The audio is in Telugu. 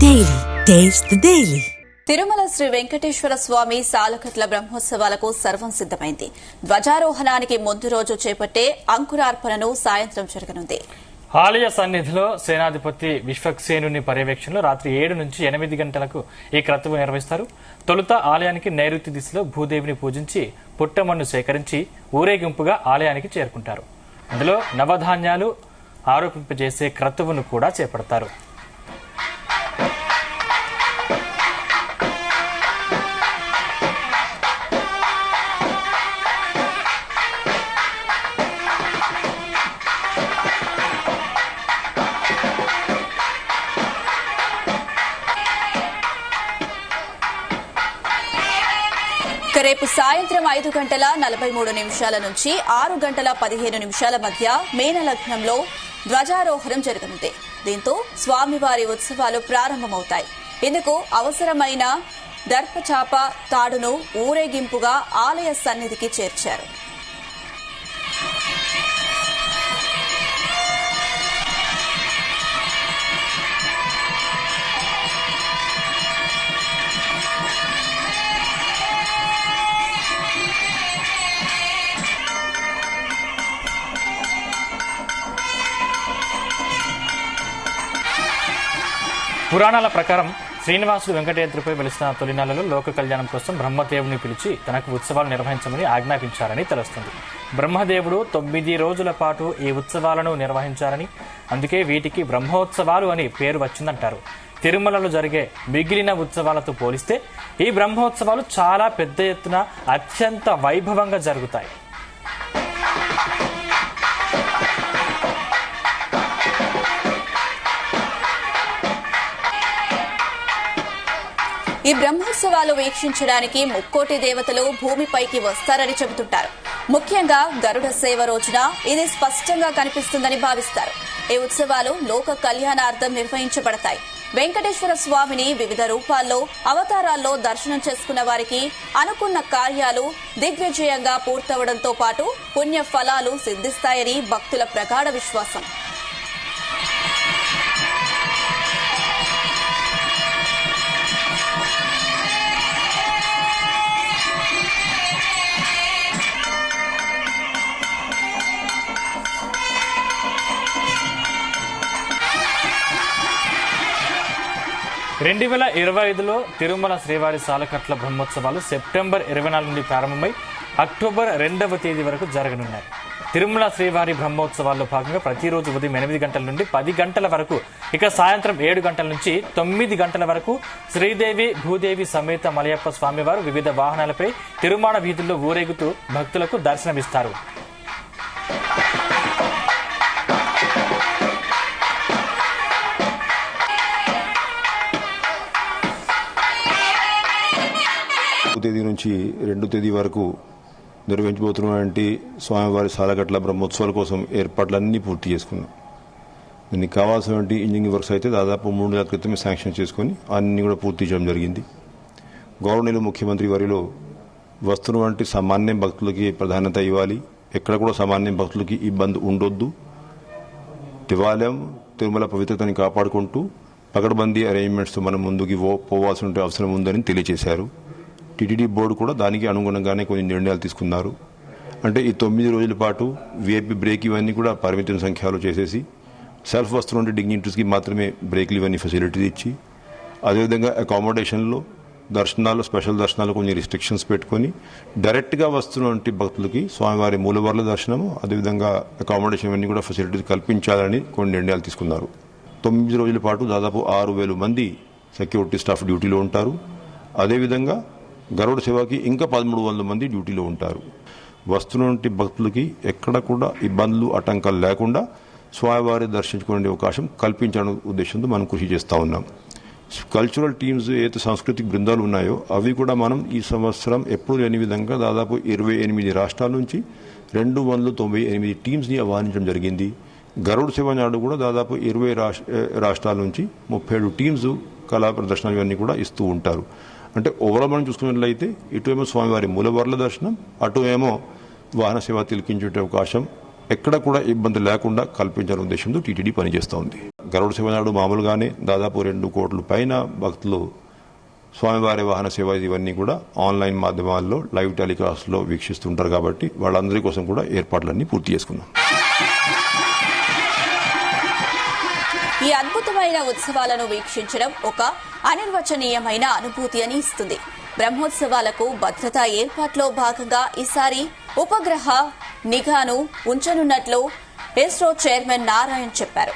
Daily taste the daily. Tirumala Sri Venkateswara Swamy సాలకట్ల బ్రహ్మోత్సవాలకు సర్వం సిద్దమైంది. ధ్వజారోహణానికి ముందు రోజు చేపట్టే అంకురార్పణను సాయంత్రం జరగనుంది. ఆలయ సన్నిధిలో సేనాధిపతి విశ్వక్సేనుని పర్యవేక్షణలో రాత్రి 7 నుంచి 8 గంటలకు ఈ క్రతువు నిర్వహిస్తారు. తొలుత ఆలయానికి నైరుతి దిశలో భూదేవిని పూజించి పుట్టమన్ను సేకరించి ఊరేగింపుగా ఆలయానికి చేరుకుంటారు. అందులో నవధాన్యాలు ఆరోపింపజేసే క్రతువును కూడా చేపడతారు. రేపు సాయంత్రం 5:43 నుంచి 6:15 మధ్య మేనలగ్నంలో ధ్వజారోహణం జరగనుంది. దీంతో స్వామివారి ఉత్సవాలు ప్రారంభమవుతాయి. ఇందుకు అవసరమైన దర్పచాప తాడును ఊరేగింపుగా ఆలయ సన్నిధికి చేర్చారు. పురాణాల ప్రకారం శ్రీనివాసుడు వెంకటేశ్వరుపై వెలిసిన తొలినాళ్లలో లోక కళ్యాణం కోసం బ్రహ్మదేవుని పిలిచి తనకు ఉత్సవాలు నిర్వహించమని ఆజ్ఞాపించారని తెలుస్తుంది. బ్రహ్మదేవుడు 9 రోజుల పాటు ఈ ఉత్సవాలను నిర్వహించారని, అందుకే వీటికి బ్రహ్మోత్సవాలు అని పేరు వచ్చిందంటారు. తిరుమలలో జరిగే మిగిలిన ఉత్సవాలతో పోలిస్తే ఈ బ్రహ్మోత్సవాలు చాలా పెద్ద ఎత్తున అత్యంత వైభవంగా జరుగుతాయి. ఈ బ్రహ్మోత్సవాలు వీక్షించడానికి ముక్కోటి దేవతలు భూమిపైకి వస్తారని చెబుతుంటారు. ముఖ్యంగా గరుడ సేవ రోజున ఇది స్పష్టంగా కనిపిస్తుందని భావిస్తారు. ఈ ఉత్సవాలు లోక కళ్యాణార్థం నిర్వహించబడతాయి. వెంకటేశ్వర స్వామిని వివిధ రూపాల్లో అవతారాల్లో దర్శనం చేసుకున్న వారికి అనుకున్న కార్యాలు దిగ్విజయంగా పూర్తవడంతో పాటు పుణ్య ఫలాలు సిద్ధిస్తాయని భక్తుల ప్రగాఢ విశ్వాసం. రెండు 2025లో తిరుమల శ్రీవారి సాలకట్ల బ్రహ్మోత్సవాలు సెప్టెంబర్ 24 నుండి ప్రారంభమై అక్టోబర్ 2వ తేదీ వరకు జరగనున్నాయి. తిరుమల శ్రీవారి బ్రహ్మోత్సవాల్లో భాగంగా ప్రతిరోజు ఉదయం 8 గంటల నుండి 10 గంటల వరకు, ఇక సాయంత్రం 7 గంటల నుంచి 9 గంటల వరకు శ్రీదేవి భూదేవి సమేత మలయప్ప స్వామివారు వివిధ వాహనాలపై తిరుమాణ వీధుల్లో ఊరేగుతూ భక్తులకు దర్శనమిస్తారు. తేదీ నుంచి 2వ తేదీ వరకు నిర్వహించబోతున్నటువంటి స్వామివారి సాలకట్ల బ్రహ్మోత్సవాల కోసం ఏర్పాట్లన్నీ పూర్తి చేసుకున్నాం. దీనికి కావాల్సినటువంటి ఇంజనీరింగ్ వర్క్స్ అయితే దాదాపు 3 నెలల క్రితమే శాంక్షన్ చేసుకుని అన్ని కూడా పూర్తి చేయడం జరిగింది. గౌరవనీయులు ముఖ్యమంత్రి వారిలో వస్తున్నటువంటి సామాన్య భక్తులకి ప్రాధాన్యత ఇవ్వాలి, ఎక్కడ కూడా సామాన్య భక్తులకి ఇబ్బంది ఉండొద్దు, దేవాలయం తిరుమల పవిత్రతని కాపాడుకుంటూ పకడ్బందీ అరేంజ్మెంట్స్తో మనం ముందుకు పోవాల్సిన అవసరం ఉందని తెలియజేశారు. టీటీడీ బోర్డు కూడా దానికి అనుగుణంగానే కొన్ని నిర్ణయాలు తీసుకున్నారు. అంటే ఈ 9 రోజుల పాటు వీఐపీ బ్రేక్ ఇవన్నీ కూడా పరిమిత సంఖ్యలో చేసేసి సెల్ఫ్ వస్తున్న డిగ్నిటీస్కి మాత్రమే బ్రేక్లు ఇవన్నీ ఫెసిలిటీ ఇచ్చి, అదేవిధంగా అకామిడేషన్లో దర్శనాలు, స్పెషల్ దర్శనాలు కొన్ని రిస్ట్రిక్షన్స్ పెట్టుకొని డైరెక్ట్గా వస్తున్నటువంటి భక్తులకి స్వామివారి మూలవర్ల దర్శనము, అదేవిధంగా అకామిడేషన్ ఇవన్నీ కూడా ఫెసిలిటీస్ కల్పించాలని కొన్ని నిర్ణయాలు తీసుకున్నారు. 9 రోజుల పాటు దాదాపు 6,000 మంది సెక్యూరిటీ స్టాఫ్ డ్యూటీలో ఉంటారు. అదేవిధంగా గరుడ సేవకి ఇంకా 1,300 మంది డ్యూటీలో ఉంటారు. వస్తున్నటువంటి భక్తులకి ఎక్కడ కూడా ఇబ్బందులు, ఆటంకాలు లేకుండా స్వామివారి దర్శించుకునే అవకాశం కల్పించాలనే ఉద్దేశంతో మనం కృషి చేస్తూ ఉన్నాం. కల్చరల్ టీమ్స్ ఏదైతే సాంస్కృతిక బృందాలు ఉన్నాయో అవి కూడా మనం ఈ సంవత్సరం ఎప్పుడు లేని విధంగా దాదాపు 28 రాష్ట్రాల నుంచి 298 టీమ్స్ని ఆహ్వానించడం జరిగింది. గరుడ సేవ నాడు కూడా దాదాపు 20 రాష్ట్రాల నుంచి 37 టీమ్స్ కళా ప్రదర్శనలు ఇవన్నీ కూడా ఇస్తూ ఉంటారు. అంటే ఓవరాల్ మనం చూసుకున్నట్లయితే ఇటు ఏమో స్వామివారి మూలవర్ల దర్శనం, అటు ఏమో వాహన సేవ తిలకించే అవకాశం ఎక్కడ కూడా ఇబ్బంది లేకుండా కల్పించాలనే ఉద్దేశంతో టీటీడీ పనిచేస్తూ ఉంది. గరుడ సేవ నాడు మామూలుగానే దాదాపు 2 కోట్ల పైన భక్తులు స్వామివారి వాహన సేవ ఇవన్నీ కూడా ఆన్లైన్ మాధ్యమాల్లో లైవ్ టెలికాస్ట్లో వీక్షిస్తుంటారు కాబట్టి వాళ్ళందరి కోసం కూడా ఏర్పాట్లన్నీ పూర్తి చేసుకున్నాం. ఈ అద్భుతమైన ఉత్సవాలను వీక్షించడం ఒక అనిర్వచనీయమైన అనుభూతి అని ఇస్తుంది. బ్రహ్మోత్సవాలకు భద్రతా ఏర్పాట్లో భాగంగా ఈసారి ఉపగ్రహ నిఘాను ఉంచనున్నట్లు ఇస్రో చైర్మన్ నారాయణ్ చెప్పారు.